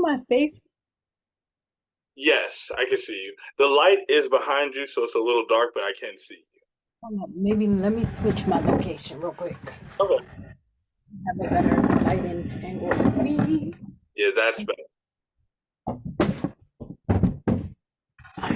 My face. Yes, I can see you. The light is behind you, so it's a little dark, but I can see you. Hold on, maybe let me switch my location real quick. Okay. Have a better lighting angle for me. Yeah, that's better. I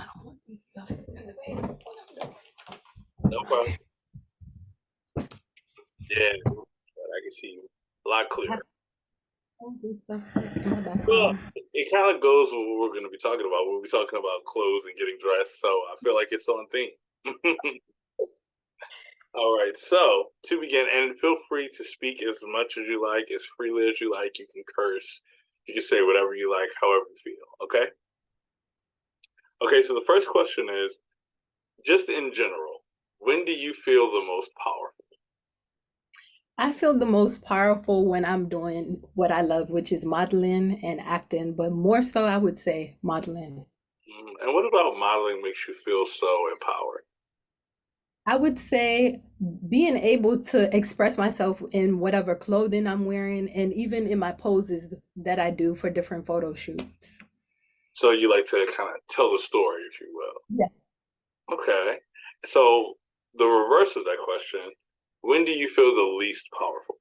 don't want this stuff in the way. No problem. Yeah, I can see you a lot I clearer. have and stuff in my Well, background. it kind of goes with what we're going to be talking about. We'll be talking about clothes and getting dressed, so I feel like it's on theme. All right, so to begin, and feel free to speak as much as you like, as freely as you like. You can curse, you can say whatever you like, however you feel. Okay. Okay. So the first question is, just in general, when do you feel the most powerful? I feel the most powerful when I'm doing what I love, which is modeling and acting, but more so, I would say modeling. And what about modeling makes you feel so empowered? I would say being able to express myself in whatever clothing I'm wearing and even in my poses that I do for different photo shoots. So you like to kind of tell the story, if you will. Yeah. Okay. So the reverse of that question, when do you feel the least powerful?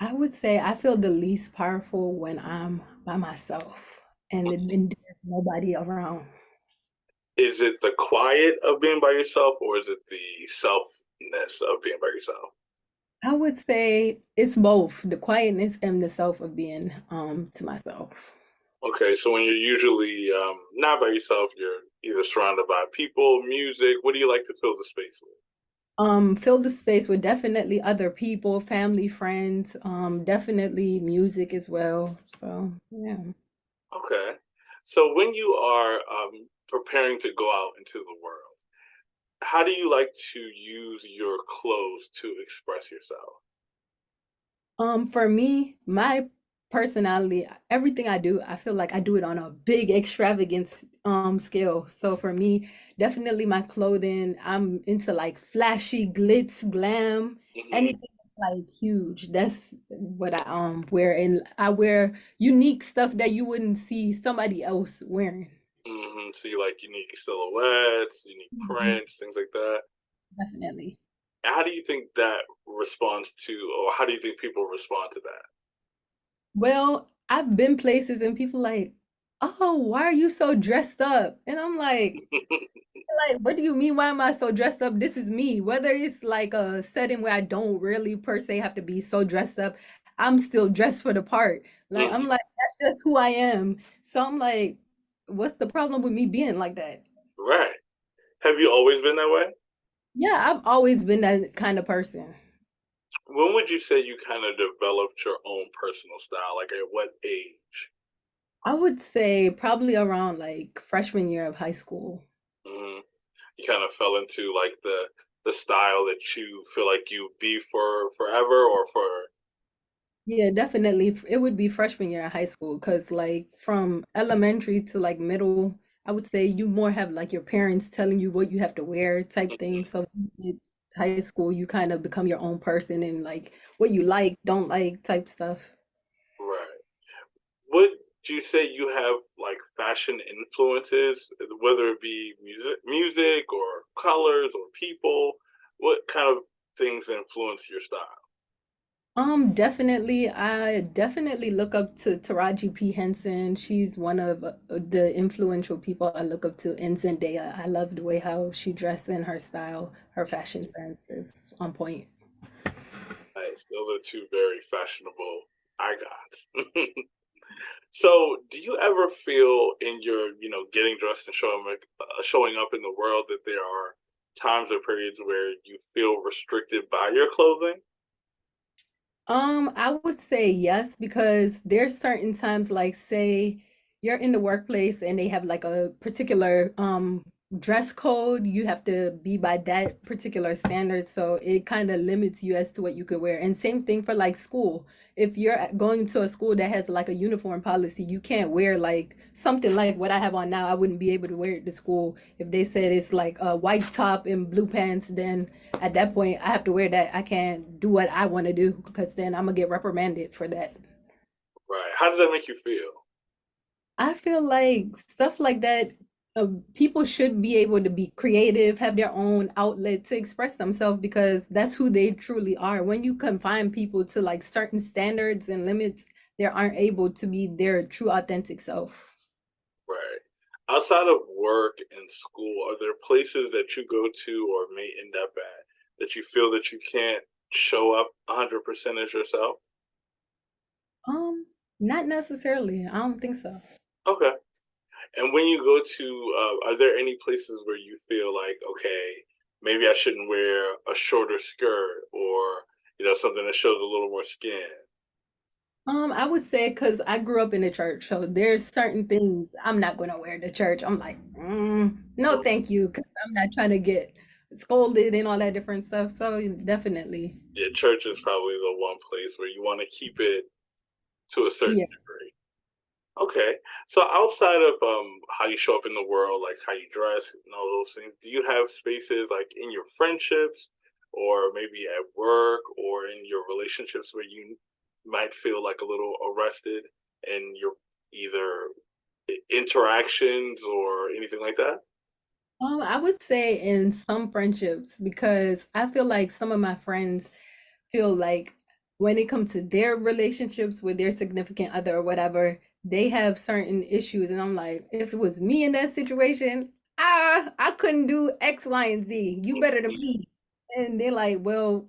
I would say I feel the least powerful when I'm by myself and there's nobody around. Is it the quiet of being by yourself or is it the selfness of being by yourself? I would say it's both the quietness and the self of being to myself. Okay, so when you're usually not by yourself, you're either surrounded by people, music. What do you like to fill the space with? Fill the space with definitely other people, family, friends, definitely music as well. So yeah. Okay. So when you are preparing to go out into the world, how do you like to use your clothes to express yourself? For me, my personality, everything I do, I feel like I do it on a big extravagant scale. So for me, definitely my clothing, I'm into like flashy glitz, glam, Hmm. anything like huge. That's what I wear, and I wear unique stuff that you wouldn't see somebody else wearing. So you like unique silhouettes, unique Mhm. prints, things like that. Definitely. How do you think that responds to, or how do you think people respond to that? Well, I've been places and people like, oh, why are you so dressed up? And I'm like, what do you mean? Why am I so dressed up? This is me. Whether it's like a setting where I don't really per se have to be so dressed up, I'm still dressed for the part. Like, I'm Mhm. like, that's just who I am. So I'm like, what's the problem with me being like that? Right. Have you always been that way? Yeah, I've always been that kind of person. When would you say you kind of developed your own personal style? Like at what age? I would say probably around like freshman year of high school. Hmm. You kind of fell into like the style that you feel like you be for forever or for. Yeah, definitely. It would be freshman year of high school because, like, from elementary to like middle, I would say you more have like your parents telling you what you have to wear type thing. Mhm. So in high school, you kind of become your own person and like what you like, don't like type stuff. Right. Would you say you have like fashion influences, whether it be music or colors or people? What kind of things influence your style? Definitely, I definitely look up to Taraji P. Henson. She's one of the influential people I look up to. And Zendaya, I love the way how she dresses and her style, her fashion sense is on point. Nice. Those are two very fashionable icons. So, do you ever feel in your, getting dressed and showing up in the world that there are times or periods where you feel restricted by your clothing? I would say yes, because there's certain times, like say you're in the workplace and they have like a particular dress code, you have to be by that particular standard. So it kind of limits you as to what you could wear. And same thing for like school. If you're going to a school that has like a uniform policy, you can't wear like something like what I have on now. I wouldn't be able to wear it to school. If they said it's like a white top and blue pants, then at that point I have to wear that. I can't do what I want to do because then I'm gonna get reprimanded for that. Right. How does that make you feel? I feel like stuff like that, people should be able to be creative, have their own outlet to express themselves because that's who they truly are. When you confine people to like certain standards and limits, they aren't able to be their true authentic self. Right. Outside of work and school, are there places that you go to or may end up at that you feel that you can't show up 100% as yourself? Um, Not necessarily. I don't think so. Okay. And when you go to, are there any places where you feel like, okay, maybe I shouldn't wear a shorter skirt or, something that shows a little more skin? I would say because I grew up in the church, so there's certain things I'm not going to wear to church. I'm like, no, thank you, because I'm not trying to get scolded and all that different stuff. So definitely, Yeah, church is probably the one place where you want to keep it to a certain yeah. degree. Okay. So outside of how you show up in the world, like how you dress and all those things, do you have spaces like in your friendships or maybe at work or in your relationships where you might feel like a little arrested in your either interactions or anything like that? I would say in some friendships because I feel like some of my friends feel like when it comes to their relationships with their significant other or whatever, they have certain issues. And I'm like, if it was me in that situation, I couldn't do X, Y, and Z. You better than me. And they're like, well,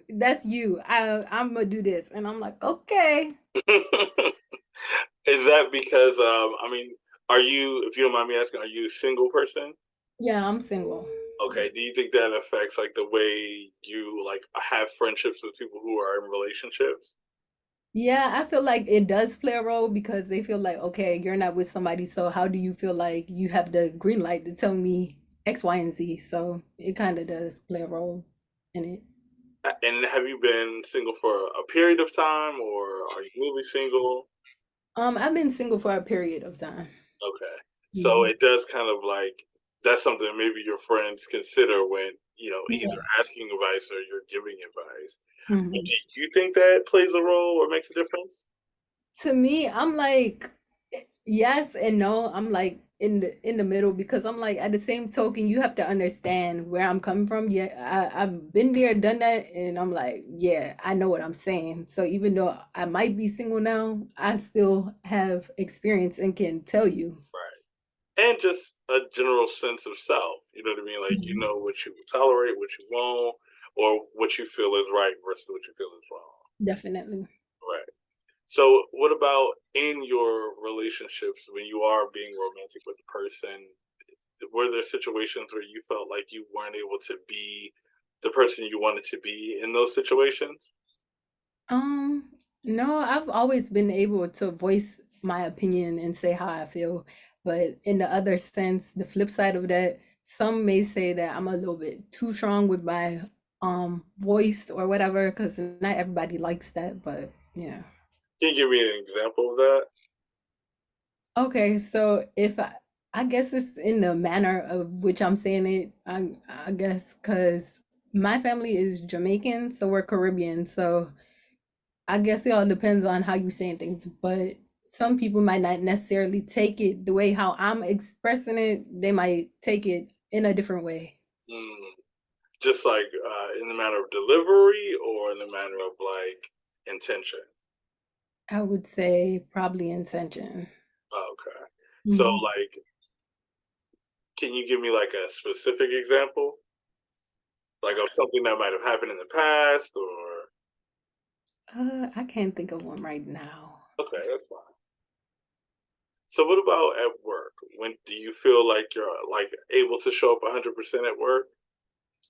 that's you. I'm gonna do this. And I'm like, okay. Is that because I mean, are you, if you don't mind me asking, are you a single person? Yeah, I'm single. Okay. Do you think that affects like the way you like have friendships with people who are in relationships? Yeah, I feel like it does play a role because they feel like, okay, you're not with somebody, so how do you feel like you have the green light to tell me X, Y, and Z? So it kind of does play a role in it. And have you been single for a period of time, or are you newly single? I've been single for a period of time. Okay. So Mhm. it does kind of like that's something maybe your friends consider when, either Yeah. asking advice or you're giving advice. But Mhm. do you think that plays a role or makes a difference? To me, I'm like yes and no. I'm like in the middle because I'm like at the same token, you have to understand where I'm coming from. Yeah, I've been there, done that, and I'm like, yeah, I know what I'm saying. So even though I might be single now, I still have experience and can tell you. Right. And just a general sense of self. You know what I mean? Like you Mhm. know what you will tolerate, what you won't, or what you feel is right versus what you feel is wrong. Definitely. Right. So, what about in your relationships when you are being romantic with a person? Were there situations where you felt like you weren't able to be the person you wanted to be in those situations? Um, no, I've always been able to voice my opinion and say how I feel. But in the other sense, the flip side of that, some may say that I'm a little bit too strong with my voice or whatever, because not everybody likes that, but yeah. Can you give me an example of that? Okay, so if I guess it's in the manner of which I'm saying it, I guess because my family is Jamaican, so we're Caribbean, so I guess it all depends on how you saying things, but some people might not necessarily take it the way how I'm expressing it. They might take it in a different way. Mm, just like in the matter of delivery or in the matter of like intention? I would say probably intention. Okay. So, Mhm. like, can you give me like a specific example? Like of something that might have happened in the past or I can't think of one right now. okay, that's fine. So what about at work? When do you feel like you're like able to show up 100% at work?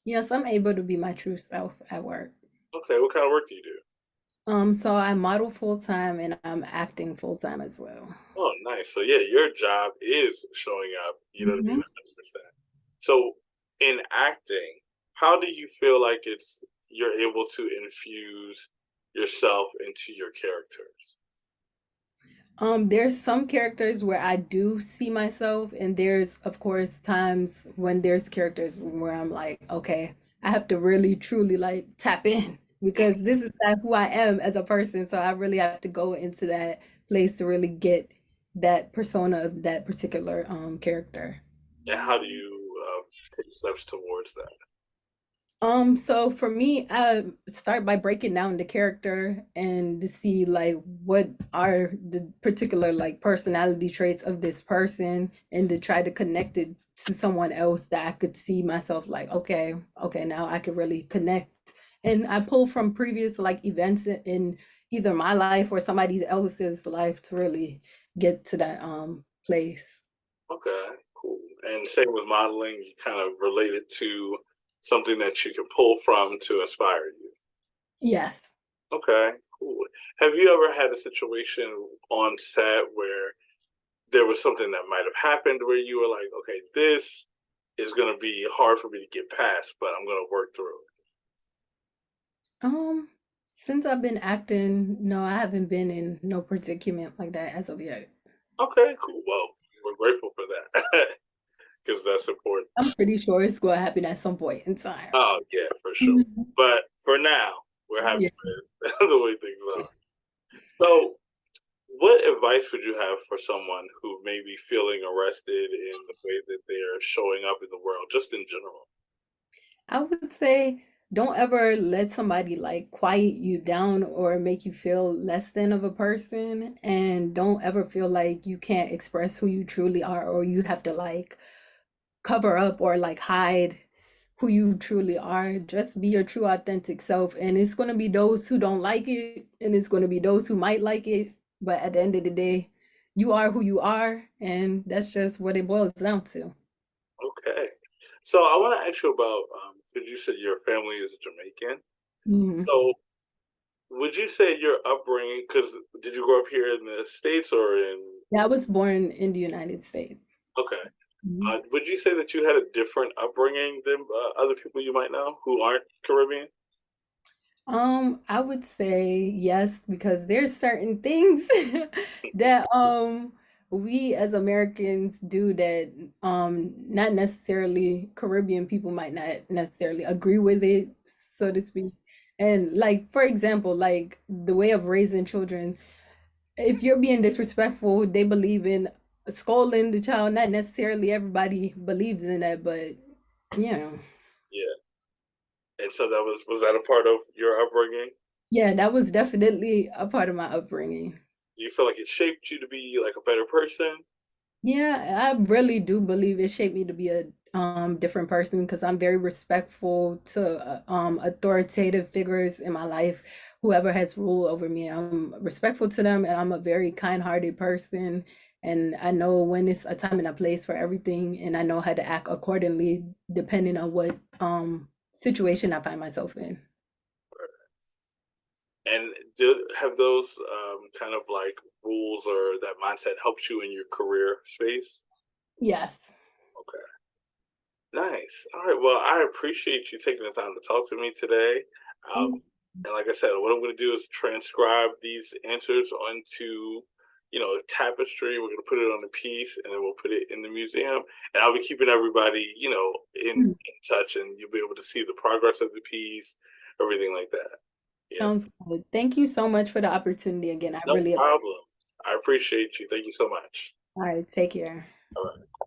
Yes, I'm able to be my true self at work. Okay, what kind of work do you do? So I model full time and I'm acting full time as well. Oh, nice. So yeah, your job is showing up, you know what I mean, Mhm. 100%. So in acting, how do you feel like you're able to infuse yourself into your characters? There's some characters where I do see myself, and there's, of course, times when there's characters where I'm like, okay, I have to really truly like tap in because this is not who I am as a person. So I really have to go into that place to really get that persona of that particular character. And how do you take steps towards that? So for me, I start by breaking down the character and to see like what are the particular like personality traits of this person and to try to connect it to someone else that I could see myself like, okay, now I could really connect. And I pull from previous like events in either my life or somebody else's life to really get to that place. Okay, cool. And same with modeling, you kind of relate it to something that you can pull from to inspire you. Yes. Okay, cool. Have you ever had a situation on set where there was something that might have happened where you were like, okay, this is going to be hard for me to get past, but I'm going to work through it? Um, since I've been acting, no, I haven't been in no predicament like that as of yet. Okay, cool. Well, we're grateful for that because that's important. I'm pretty sure it's going to happen at some point in time. Oh, yeah, for sure. Mhm. But for now, we're happy Yeah. with the way things are. So, what advice would you have for someone who may be feeling arrested in the way that they're showing up in the world, just in general? I would say don't ever let somebody like quiet you down or make you feel less than of a person. And don't ever feel like you can't express who you truly are or you have to like cover up or like hide who you truly are. Just be your true authentic self. And it's going to be those who don't like it, and it's going to be those who might like it. But at the end of the day, you are who you are. And that's just what it boils down to. Okay. So, I want to ask you about, because you said your family is Jamaican. Mhm. So, would you say your upbringing, because did you grow up here in the States or in, Yeah, I was born in the United States. okay. Mhm. Would you say that you had a different upbringing than other people you might know who aren't Caribbean? I would say yes, because there's certain things that we as Americans do that not necessarily Caribbean people might not necessarily agree with it, so to speak. And like for example, like the way of raising children, if you're being disrespectful, they believe in scolding the child. Not necessarily everybody believes in that, but yeah. Yeah. And so was that a part of your upbringing? Yeah, that was definitely a part of my upbringing. Do you feel like it shaped you to be like a better person? Yeah, I really do believe it shaped me to be a different person because I'm very respectful to authoritative figures in my life. Whoever has rule over me, I'm respectful to them, and I'm a very kind-hearted person. And I know when it's a time and a place for everything, and I know how to act accordingly depending on what situation I find myself in. And have those kind of like rules or that mindset helped you in your career space? Yes. Okay. Nice. All right. Well, I appreciate you taking the time to talk to me today. Um, Thank and like I said, what I'm going to do is transcribe these answers onto, a tapestry. We're going to put it on a piece, and then we'll put it in the museum. And I'll be keeping everybody, in you. touch, and you'll be able to see the progress of the piece, everything like that. Yeah. Sounds good. Thank you so much for the opportunity again. I No really appreciate problem. I appreciate you. Thank you so much. it. All right, take care. All right.